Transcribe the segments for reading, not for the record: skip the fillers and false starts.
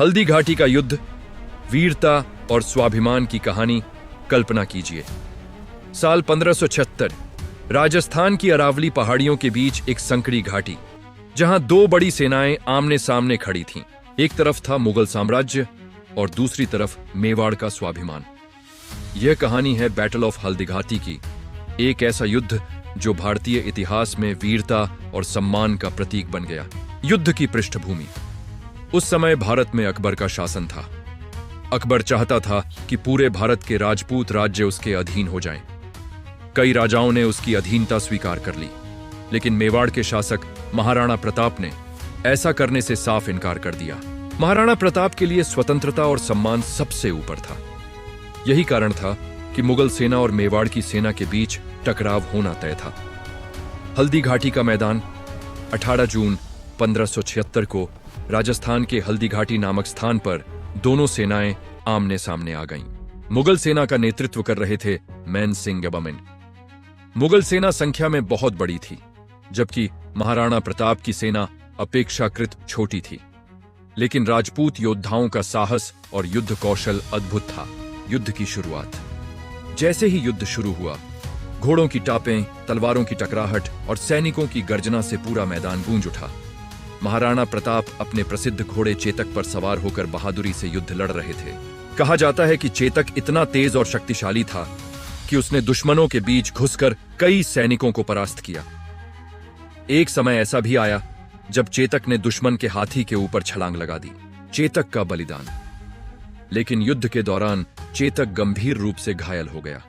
हल्दी घाटी का युद्ध, वीरता और स्वाभिमान की कहानी कल्पना कीजिए। साल 1576, राजस्थान की अरावली पहाड़ियों के बीच एक संकरी घाटी, जहां दो बड़ी सेनाएं आमने सामने खड़ी थीं। एक तरफ था मुगल साम्राज्य और दूसरी तरफ मेवाड़ का स्वाभिमान। यह कहानी है बैटल ऑफ हल्दी घाटी की, एक ऐसा युद्ध जो भारतीय इतिहास में वीरता और सम्मान का प्रतीक बन गया। युद्ध की पृष्ठभूमि। उस समय भारत में अकबर का शासन था। अकबर चाहता था कि पूरे भारत के राजपूत राज्य उसके अधीन हो जाएं। कई राजाओं ने उसकी अधीनता स्वीकार कर ली, लेकिन मेवाड़ के शासक महाराणा प्रताप ने ऐसा करने से साफ इनकार कर दिया। महाराणा प्रताप के लिए स्वतंत्रता और सम्मान सबसे ऊपर था। यही कारण था कि मुगल सेना और मेवाड़ की सेना के बीच टकराव होना तय था। हल्दी घाटी का मैदान 18 जून 1576 को राजस्थान के हल्दी घाटी नामक स्थान पर दोनों सेनाएं आमने सामने आ गईं। मुगल सेना का नेतृत्व कर रहे थे मैन सिंह गबमिन। मुगल सेना संख्या में बहुत बड़ी थी, जबकि महाराणा प्रताप की सेना अपेक्षाकृत छोटी थी। लेकिन राजपूत योद्धाओं का साहस और युद्ध कौशल अद्भुत था। युद्ध की शुरुआत। जैसे ही युद्ध शुरू हुआ, घोड़ों की टापें, तलवारों की टकराहट और सैनिकों की गर्जना से पूरा मैदान गूंज उठा। महाराणा प्रताप अपने प्रसिद्ध घोड़े चेतक पर सवार होकर बहादुरी से युद्ध लड़ रहे थे। कहा जाता है कि चेतक इतना तेज और शक्तिशाली था कि उसने दुश्मनों के बीच घुसकर कई सैनिकों को परास्त किया। एक समय ऐसा भी आया जब चेतक ने दुश्मन के हाथी के ऊपर छलांग लगा दी। चेतक का बलिदान। लेकिन युद्ध के दौरान चेतक गंभीर रूप से घायल हो गया।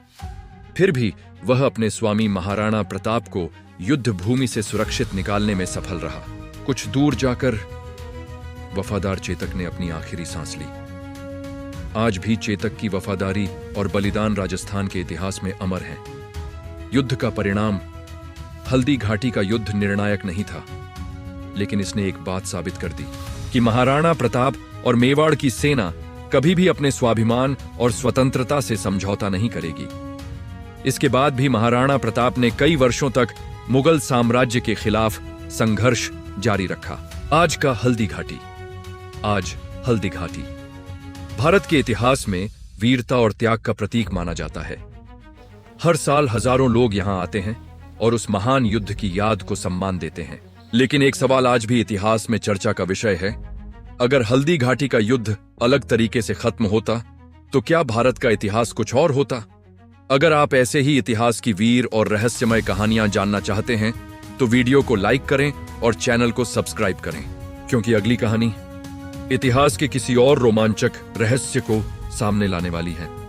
फिर भी वह अपने स्वामी महाराणा प्रताप को युद्ध भूमि से सुरक्षित निकालने में सफल रहा। कुछ दूर जाकर वफादार चेतक ने अपनी आखिरी सांस ली। आज भी चेतक की वफादारी और बलिदान राजस्थान के इतिहास में अमर है। युद्ध का परिणाम। हल्दी घाटी का युद्ध निर्णायक नहीं था, लेकिन इसने एक बात साबित कर दी कि महाराणा प्रताप और मेवाड़ की सेना कभी भी अपने स्वाभिमान और स्वतंत्रता से समझौता नहीं करेगी। इसके बाद भी महाराणा प्रताप ने कई वर्षों तक मुगल साम्राज्य के खिलाफ संघर्ष जारी रखा। आज का हल्दी घाटी। आज हल्दी घाटी भारत के इतिहास में वीरता और त्याग का प्रतीक माना जाता है। हर साल हजारों लोग यहां आते हैं और उस महान युद्ध की याद को सम्मान देते हैं। लेकिन एक सवाल आज भी इतिहास में चर्चा का विषय है। अगर हल्दी घाटी का युद्ध अलग तरीके से खत्म होता, तो क्या भारत का इतिहास कुछ और होता? अगर आप ऐसे ही इतिहास की वीर और रहस्यमय कहानियां जानना चाहते हैं, तो वीडियो को लाइक करें और चैनल को सब्सक्राइब करें, क्योंकि अगली कहानी इतिहास के किसी और रोमांचक रहस्य को सामने लाने वाली है।